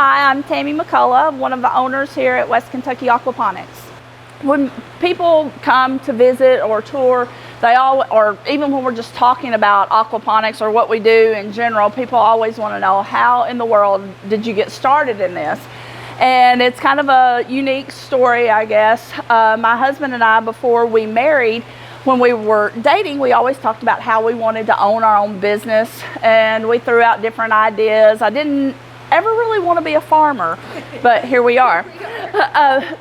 Hi, I'm Tammie McCullough, one of the owners here at West KY Aquaponics. When people come to visit or tour, or even when we're just talking about aquaponics or what we do in general, people always want to know, how in the world did you get started in this? And it's kind of a unique story, I guess. My husband and I, before we married, when we were dating, we always talked about how we wanted to own our own business, and we threw out different ideas. I didn't ever really want to be a farmer, but here we are.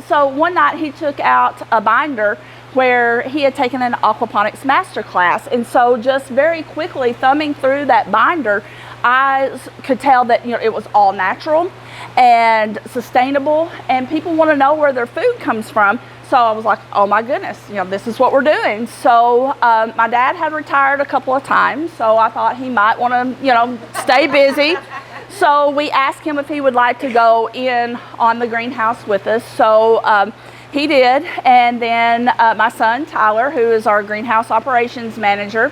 So one night he took out a binder where he had taken an aquaponics master class, and so just very quickly thumbing through that binder, I could tell that it was all natural and sustainable, and people want to know where their food comes from. So I was like, oh my goodness, this is what we're doing. So my dad had retired a couple of times, so I thought he might want to stay busy. So we asked him if he would like to go in on the greenhouse with us. So he did, and then my son Tyler, who is our greenhouse operations manager,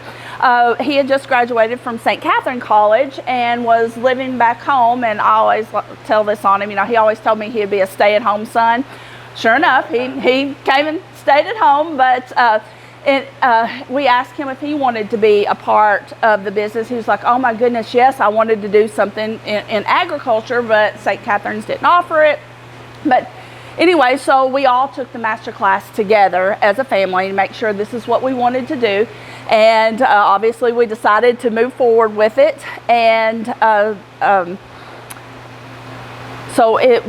he had just graduated from St. Catherine College and was living back home, and I always tell this on him, he always told me he'd be a stay-at-home son. Sure enough, he came and stayed at home, but we asked him if he wanted to be a part of the business. He was like, oh my goodness, yes, I wanted to do something in agriculture, but St. Catherine's didn't offer it. But anyway, so we all took the master class together as a family to make sure this is what we wanted to do. And obviously we decided to move forward with it. And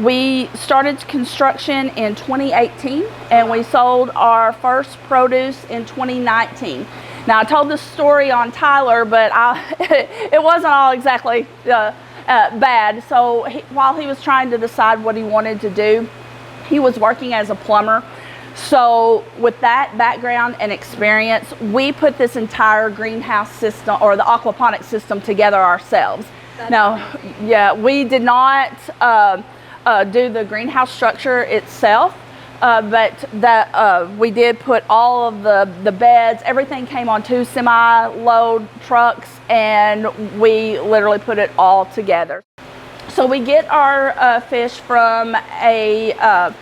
we started construction in 2018, and we sold our first produce in 2019. Now, I told this story on Tyler, but it wasn't all exactly bad. So while he was trying to decide what he wanted to do, he was working as a plumber. So with that background and experience, we put this entire greenhouse system, or the aquaponics system, together ourselves. Now, yeah, we did not do the greenhouse structure itself, but we did put all of the beds. Everything came on 2 semi-load trucks, and we literally put it all together. So we get our fish from a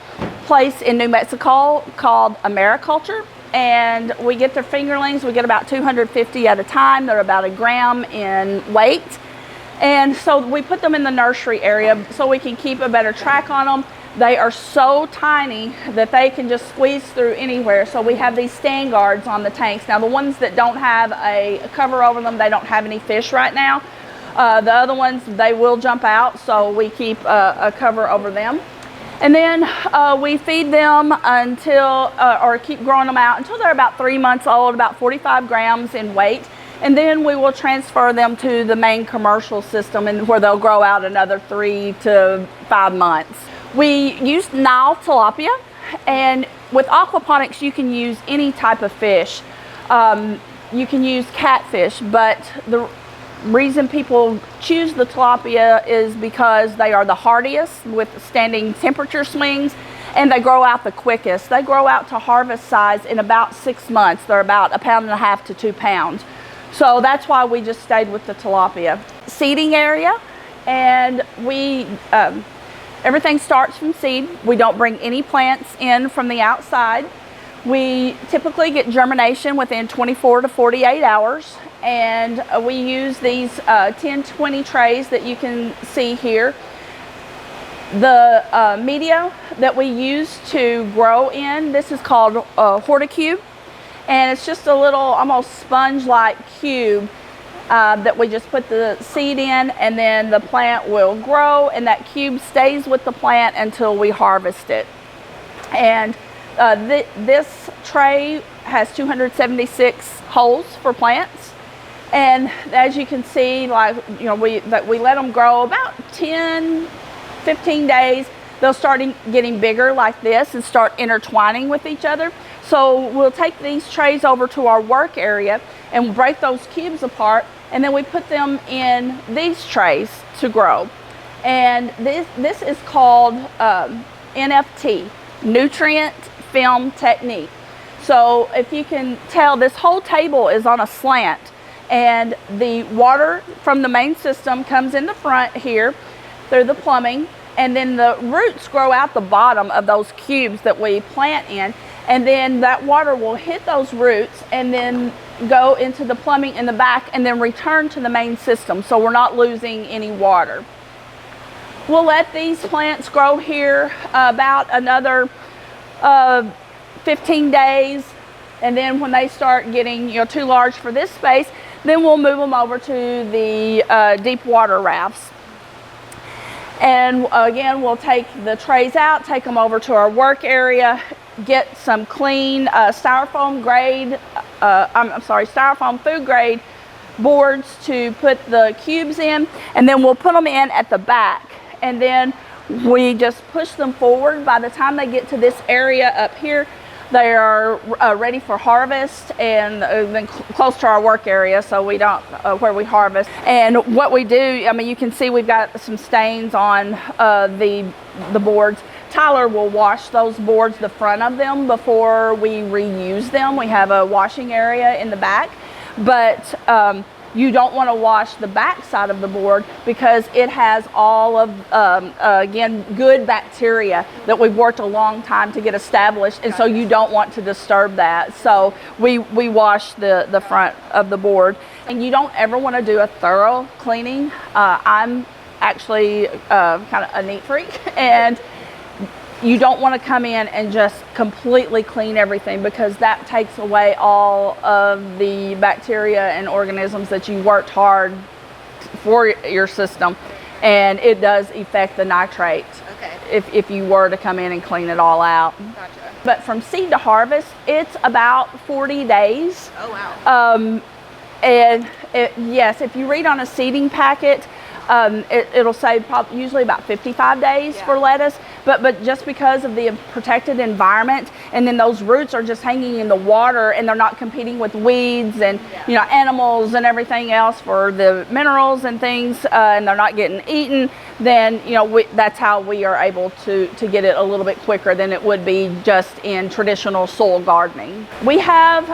place in New Mexico called Americulture, and we get their fingerlings. We get about 250 at a time. They're about 1 gram in weight. And so we put them in the nursery area so we can keep a better track on them. They are so tiny that they can just squeeze through anywhere. So we have these stand guards on the tanks. Now, the ones that don't have a cover over them, they don't have any fish right now. The other ones, they will jump out, so we keep a cover over them. And then we feed them until, or keep growing them out until they're about 3 months old, about 45 grams in weight. And then we will transfer them to the main commercial system, and where they'll grow out another 3 to 5 months. We use Nile tilapia, and with aquaponics you can use any type of fish. You can use catfish, but the reason people choose the tilapia is because they are the hardiest, withstanding temperature swings, and they grow out the quickest. They grow out to harvest size in about 6 months. They're about 1.5 pounds to 2 pounds. So that's why we just stayed with the tilapia. Seeding area, and everything starts from seed. We don't bring any plants in from the outside. We typically get germination within 24 to 48 hours, and we use these 10-20 trays that you can see here. The media that we use to grow in, this is called horticube. And it's just a little almost sponge-like cube that we just put the seed in, and then the plant will grow, and that cube stays with the plant until we harvest it. And this tray has 276 holes for plants. And as you can see, we let them grow about 10, 15 days. They'll start getting bigger like this and start intertwining with each other. So we'll take these trays over to our work area and break those cubes apart, and then we put them in these trays to grow. And this is called NFT, nutrient film technique. So if you can tell, this whole table is on a slant, and the water from the main system comes in the front here through the plumbing, and then the roots grow out the bottom of those cubes that we plant in, and then that water will hit those roots and then go into the plumbing in the back and then return to the main system, so we're not losing any water. We'll let these plants grow here about another 15 days, and then when they start getting too large for this space, then we'll move them over to the deep water rafts. And again, we'll take the trays out, take them over to our work area, get some clean styrofoam food grade boards to put the cubes in, and then we'll put them in at the back, and then we just push them forward. By the time they get to this area up here, they are ready for harvest, and then close to our work area, so we don't where we harvest. And what we do, I mean, you can see we've got some stains on the boards. Tyler will wash those boards, the front of them, before we reuse them. We have a washing area in the back, but you don't want to wash the back side of the board because it has all of, again, good bacteria that we've worked a long time to get established, and so you don't want to disturb that. So we wash the front of the board. And you don't ever want to do a thorough cleaning. I'm actually kind of a neat freak, and you don't want to come in and just completely clean everything, because that takes away all of the bacteria and organisms that you worked hard for your system, and it does affect the nitrate. Okay. If you were to come in and clean it all out. Gotcha. But from seed to harvest, it's about 40 days. Oh, wow. And yes, if you read on a seeding packet, it'll say usually about 55 days for lettuce, but just because of the protected environment, and then those roots are just hanging in the water, and they're not competing with weeds and animals and everything else for the minerals and things, and they're not getting eaten, then that's how we are able to get it a little bit quicker than it would be just in traditional soil gardening. We have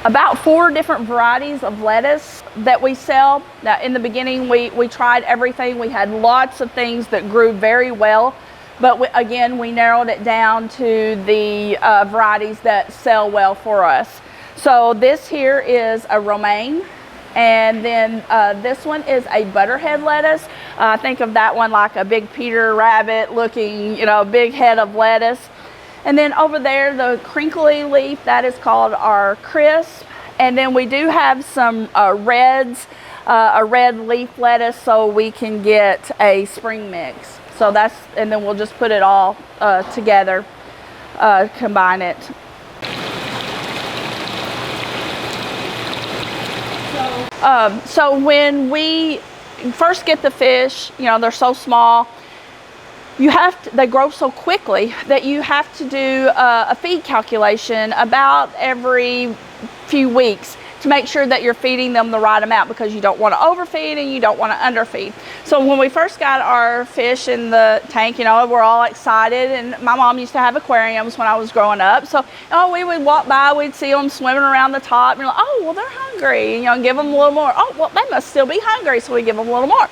about 4 different varieties of lettuce that we sell. Now, in the beginning, we tried everything. We had lots of things that grew very well, but again, we narrowed it down to the varieties that sell well for us. So this here is a romaine, and then this one is a butterhead lettuce. Think of that one like a big Peter Rabbit looking, big head of lettuce. And then over there, the crinkly leaf, that is called our crisp. And then we do have some reds, a red leaf lettuce, so we can get a spring mix. So and then we'll just put it all together, combine it. So when we first get the fish, they're so small, they grow so quickly that you have to do a feed calculation about every few weeks to make sure that you're feeding them the right amount, because you don't want to overfeed and you don't want to underfeed. So when we first got our fish in the tank, we're all excited, and my mom used to have aquariums when I was growing up. So we would walk by, we'd see them swimming around the top, and you're like, oh, well, they're hungry, give them a little more. Oh, well, they must still be hungry, so we give them a little more.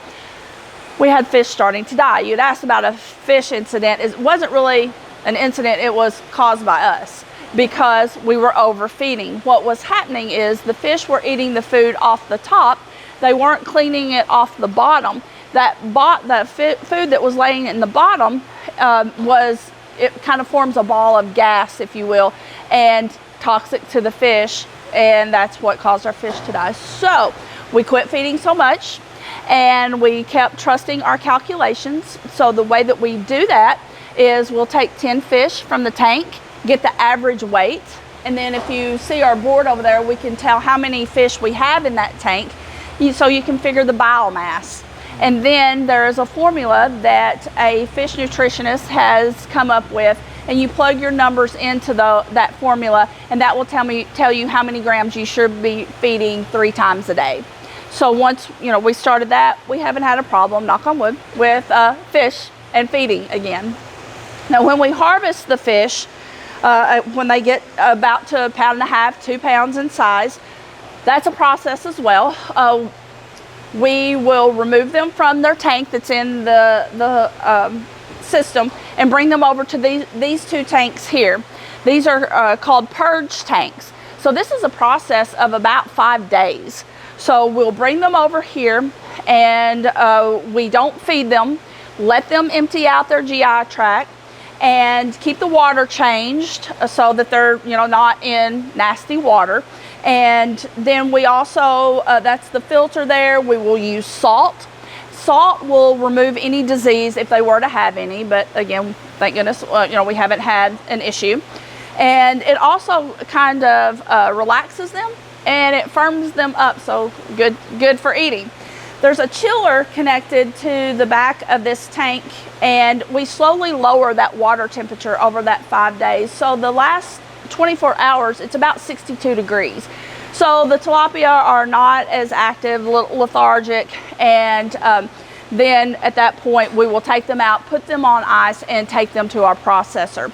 We had fish starting to die. You'd asked about a fish incident. It wasn't really an incident, it was caused by us, because we were overfeeding. What was happening is the fish were eating the food off the top. They weren't cleaning it off the bottom. The food that was laying in the bottom it kind of forms a ball of gas, if you will, and toxic to the fish, and that's what caused our fish to die. So we quit feeding so much, and we kept trusting our calculations. So the way that we do that is we'll take 10 fish from the tank, get the average weight, and then if you see our board over there, we can tell how many fish we have in that tank, so you can figure the biomass. And then there is a formula that a fish nutritionist has come up with, and you plug your numbers into that formula, and that will tell you how many grams you should be feeding 3 times a day. So once we started that, we haven't had a problem, knock on wood, with fish and feeding again. Now when we harvest the fish, when they get about to 1.5 pounds, 2 pounds in size, that's a process as well. We will remove them from their tank that's in the system and bring them over to these 2 tanks here. These are called purge tanks. So this is a process of about 5 days. So we'll bring them over here, and we don't feed them, let them empty out their GI tract, and keep the water changed so that they're, you know, not in nasty water. And then we also, that's the filter there, we will use salt. Salt will remove any disease if they were to have any, but again, thank goodness, you know, we haven't had an issue. And it also kind of relaxes them, and it firms them up, so good for eating. There's a chiller connected to the back of this tank, and we slowly lower that water temperature over that 5 days. So the last 24 hours, it's about 62 degrees. So the tilapia are not as active, lethargic, and then at that point we will take them out, put them on ice, and take them to our processor.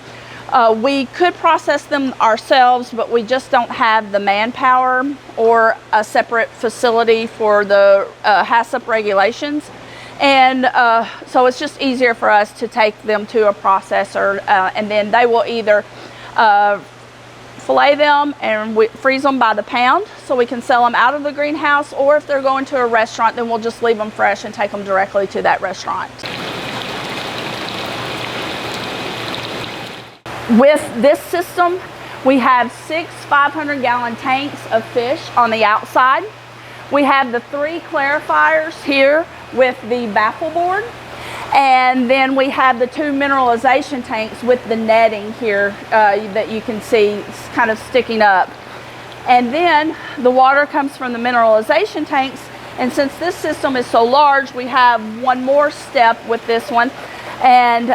We could process them ourselves, but we just don't have the manpower or a separate facility for the HACCP regulations. And so it's just easier for us to take them to a processor, and then they will either fillet them and freeze them by the pound so we can sell them out of the greenhouse, or if they're going to a restaurant, then we'll just leave them fresh and take them directly to that restaurant. With this system, we have 6 500-gallon tanks of fish on the outside. We have the 3 clarifiers here with the baffle board, and then we have the 2 mineralization tanks with the netting here that you can see kind of sticking up. And then the water comes from the mineralization tanks, and since this system is so large, we have one more step with this one, and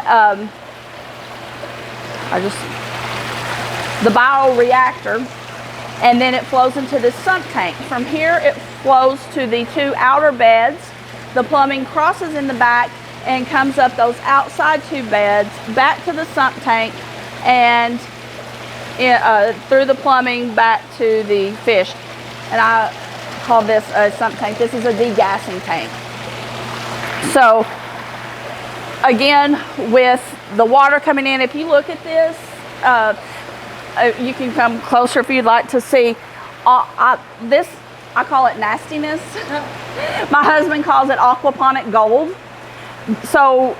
the bioreactor, and then it flows into this sump tank. From here it flows to the 2 outer beds. The plumbing crosses in the back and comes up those outside 2 beds back to the sump tank, and through the plumbing back to the fish. And I call this a sump tank. This is a degassing tank. So again, with the water coming in, if you look at this, you can come closer if you'd like to see. This, I call it nastiness. My husband calls it aquaponic gold. So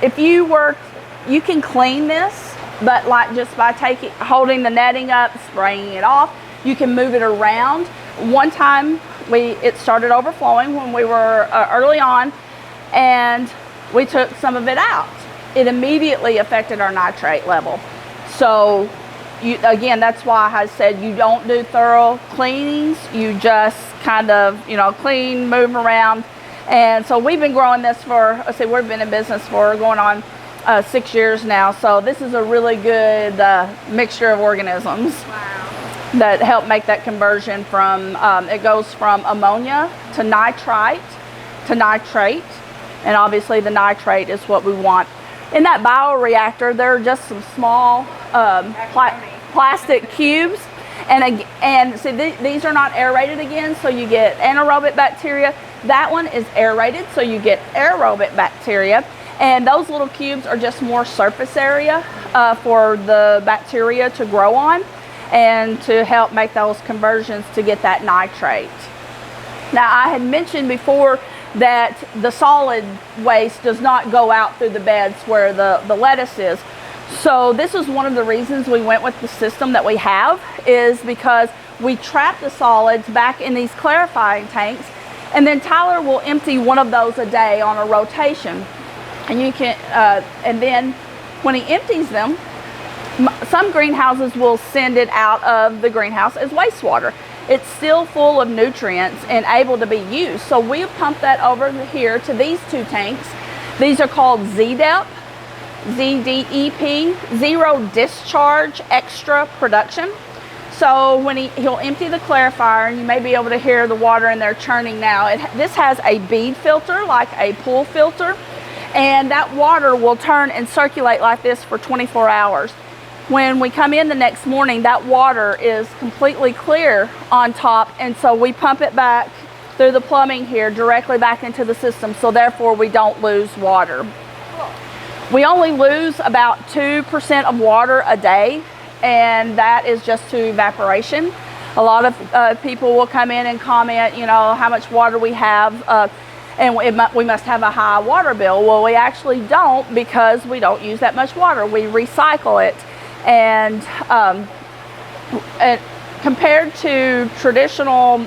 if you can clean this, but like just by holding the netting up, spraying it off, you can move it around. One time it started overflowing when we were early on, and we took some of it out. It immediately affected our nitrate level. So again, that's why I said you don't do thorough cleanings. You just kind of, you know, clean, move around. And so we've been growing this for, let's see, we've been in business for going on 6 years now. So this is a really good mixture of organisms. Wow. That help make that conversion from, it goes from ammonia to nitrite to nitrate. And obviously the nitrate is what we want. In that bioreactor, there are just some small plastic cubes. And see, these are not aerated again, so you get anaerobic bacteria. That one is aerated, so you get aerobic bacteria. And those little cubes are just more surface area for the bacteria to grow on and to help make those conversions to get that nitrate. Now, I had mentioned before that the solid waste does not go out through the beds where the lettuce is. So this is one of the reasons we went with the system that we have, is because we trap the solids back in these clarifying tanks, and then Tyler will empty one of those a day on a rotation. And you can, and then when he empties them, some greenhouses will send it out of the greenhouse as wastewater. It's still full of nutrients and able to be used. So we pump that over here to these 2 tanks. These are called ZDEP, ZDEP, Zero Discharge Extra Production. So when he'll empty the clarifier, and you may be able to hear the water in there churning now. This has a bead filter, like a pool filter, and that water will turn and circulate like this for 24 hours. When we come in the next morning, that water is completely clear on top, and so we pump it back through the plumbing here directly back into the system, so therefore we don't lose water. Cool. We only lose about 2% of water a day, and that is just to evaporation. A lot of people will come in and comment, you know, how much water we have, and we must have a high water bill. Well, we actually don't, because we don't use that much water. We recycle it, and compared to traditional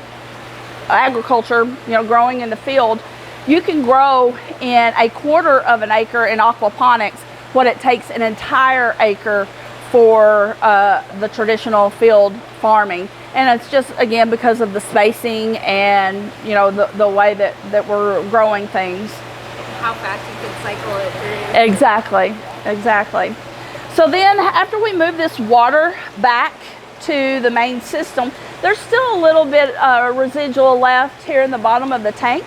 agriculture, you know, growing in the field, you can grow in a quarter of an acre in aquaponics what it takes an entire acre for the traditional field farming. And it's just, again, because of the spacing and, you know, the way that we're growing things. How fast you can cycle it through. Exactly, exactly. So then after we move this water back to the main system, there's still a little bit residual left here in the bottom of the tank.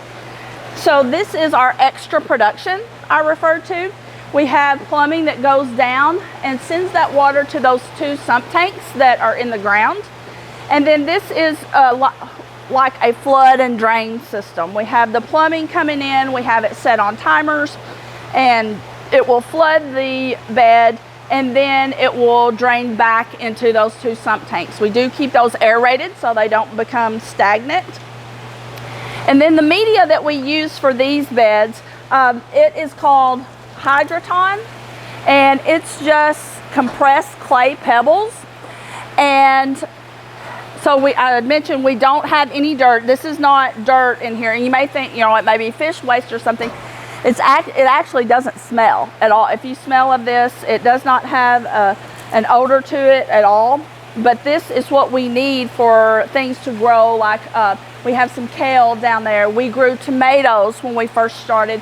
So this is our extra production I referred to. We have plumbing that goes down and sends that water to those 2 sump tanks that are in the ground. And then this is like a flood and drain system. We have the plumbing coming in, we have it set on timers, and it will flood the bed, and then it will drain back into those 2 sump tanks. We do keep those aerated so they don't become stagnant. And then the media that we use for these beds, it is called Hydroton, and it's just compressed clay pebbles. And so I mentioned we don't have any dirt. This is not dirt in here, and you may think, you know, it may be fish waste or something. It actually doesn't smell at all. If you smell of this, it does not have an odor to it at all. But this is what we need for things to grow. Like we have some kale down there. We grew tomatoes when we first started,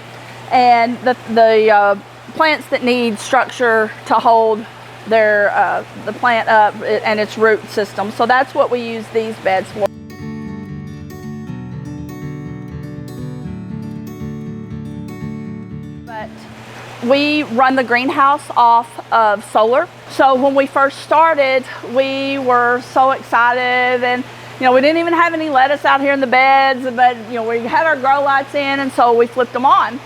and the plants that need structure to hold the plant up and its root system. So that's what we use these beds for. But we run the greenhouse off of solar. So when we first started, we were so excited, and you know, we didn't even have any lettuce out here in the beds, but you know, we had our grow lights in, and so we flipped them on.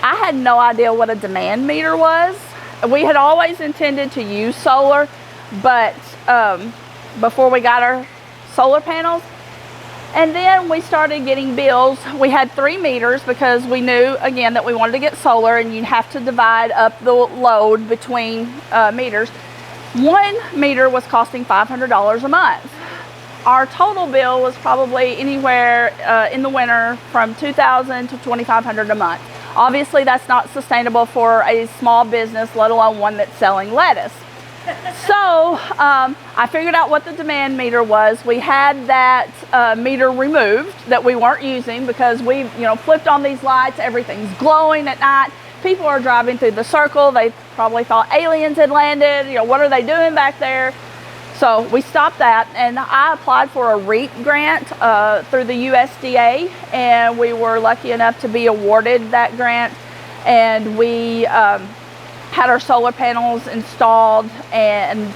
I had no idea what a demand meter was. We had always intended to use solar, but before we got our solar panels, and then we started getting bills. We had 3 meters because we knew, again, that we wanted to get solar, and you'd have to divide up the load between meters. 1 meter was costing $500 a month. Our total bill was probably anywhere in the winter from $2,000 to $2,500 a month. Obviously, that's not sustainable for a small business, let alone one that's selling lettuce. So I figured out what the demand meter was. We had that meter removed that we weren't using because we, you know, flipped on these lights. Everything's glowing at night. People are driving through the circle. They probably thought aliens had landed. You know, what are they doing back there? So we stopped that, and I applied for a REAP grant through the USDA, and we were lucky enough to be awarded that grant. And we had our solar panels installed, and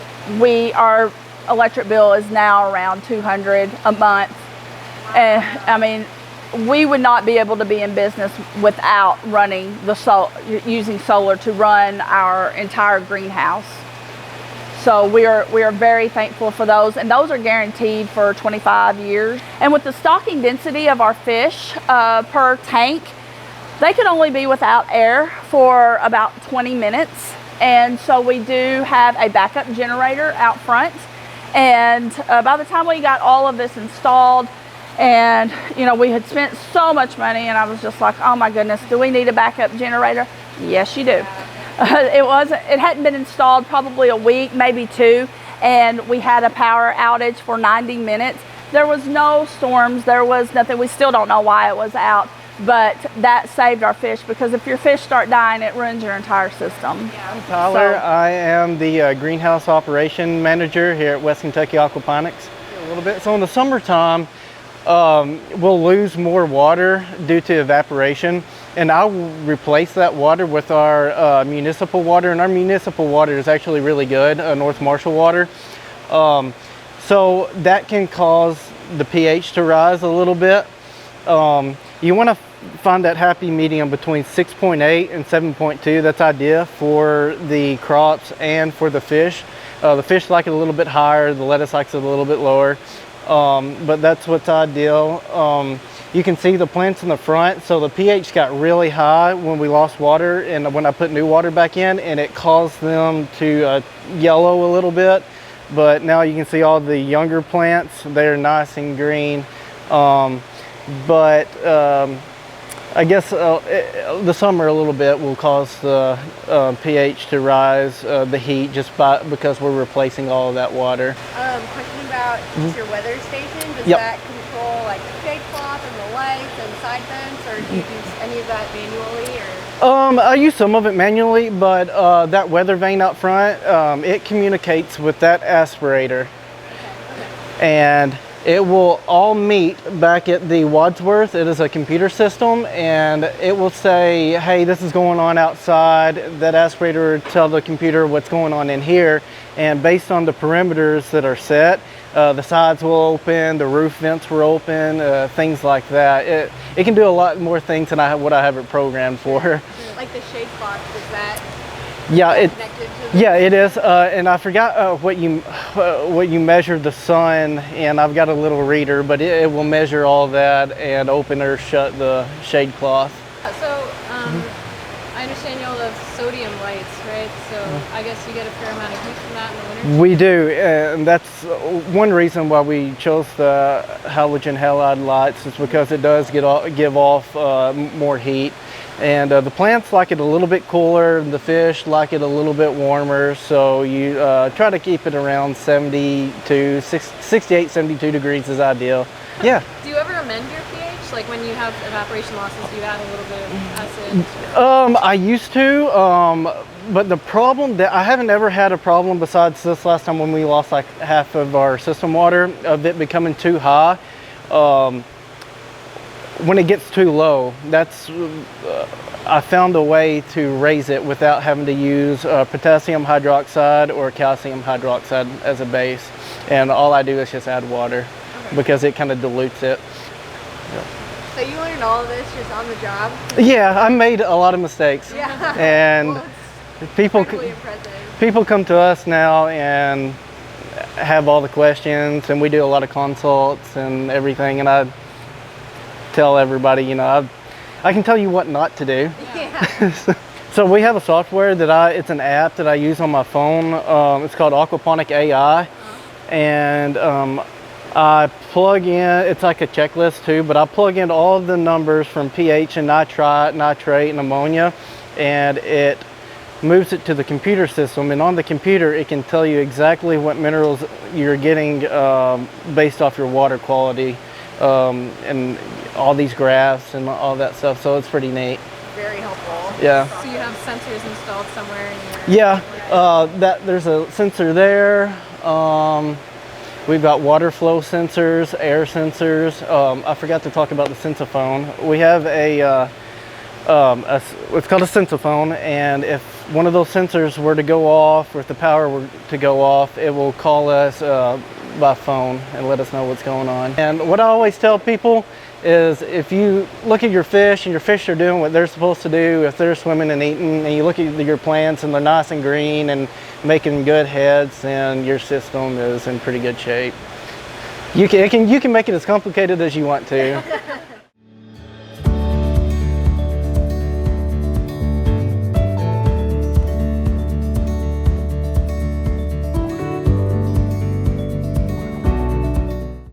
our electric bill is now around $200 a month. And I mean, we would not be able to be in business without running using solar to run our entire greenhouse. So we are very thankful for those, and those are guaranteed for 25 years. And with the stocking density of our fish per tank, they could only be without air for about 20 minutes. And so we do have a backup generator out front. And by the time we got all of this installed, and you know, we had spent so much money, and I was just like, oh my goodness, do we need a backup generator? Yes, you do. It hadn't been installed probably a week, maybe 2, and we had a power outage for 90 minutes. There was no storms, there was nothing. We still don't know why it was out, but that saved our fish, because if your fish start dying, it ruins your entire system. I'm Tyler. I am the greenhouse operation manager here at West KY Aquaponics. A little bit. So in the summertime, we'll lose more water due to evaporation, and I'll replace that water with our municipal water, and our municipal water is actually really good, North Marshall water. So that can cause the pH to rise a little bit. You want to find that happy medium between 6.8 and 7.2. That's ideal for the crops and for the fish. The fish like it a little bit higher, the lettuce likes it a little bit lower, but that's what's ideal. You can see the plants in the front, so the pH got really high when we lost water and when I put new water back in, and it caused them to yellow a little bit. But now you can see all the younger plants, they're nice and green. I guess the summer a little bit will cause the pH to rise, the heat, because we're replacing all of that water. Question about just your weather station. Does Yep. that control like the shade cloth and the lights and side vents, or do you do any of that manually? Or I use some of it manually, but that weather vane up front, it communicates with that aspirator. And it will all meet back at the Wadsworth. It is a computer system, and it will say, hey, this is going on outside. That aspirator will tell the computer what's going on in here, and based on the perimeters that are set, the sides will open, the roof vents will open, things like that. It can do a lot more things than what I have it programmed for. like the shade cloth, is that Yeah, connected to the it is, and I forgot what you measured the sun, and I've got a little reader, but it will measure all that and open or shut the shade cloth. So, I understand you all have sodium lights, right? So I guess you get a fair amount of heat from that in the winter? We do, and that's one reason why we chose the halogen halide lights, is because it does give off more heat. And the plants like it a little bit cooler, the fish like it a little bit warmer, so you try to keep it around 68, 72 degrees is ideal. Yeah. Do you ever amend your pH? Like when you have evaporation losses, do you add a little bit of acid? I used to, but the problem that I haven't ever had a problem besides this last time when we lost like half of our system water, of it becoming too high. When it gets too low, I found a way to raise it without having to use potassium hydroxide or calcium hydroxide as a base. And all I do is just add water because it kind of dilutes it. So you learned all of this just on the job? Yeah, I made a lot of mistakes. Yeah. And Well, people incredibly impressive. people come to us now and have all the questions, and we do a lot of consults and everything, and I tell everybody, I can tell you what not to do. Yeah. So we have a software it's an app that I use on my phone. It's called Aquaponic AI, and I plug in, it's like a checklist too, but I plug in all of the numbers from pH and nitrite, nitrate, and ammonia, and it moves it to the computer system, and on the computer it can tell you exactly what minerals you're getting based off your water quality, and all these graphs and all that stuff, so it's pretty neat. Very helpful. Yeah. So you have sensors installed somewhere in your... Yeah, there's a sensor there. We've got water flow sensors, air sensors. I forgot to talk about the sensophone. We have it's called a sensophone, and if one of those sensors were to go off, or if the power were to go off, it will call us by phone and let us know what's going on. And what I always tell people is, if you look at your fish and your fish are doing what they're supposed to do, if they're swimming and eating, and you look at your plants and they're nice and green and making good heads, then your system is in pretty good shape. You can make it as complicated as you want to.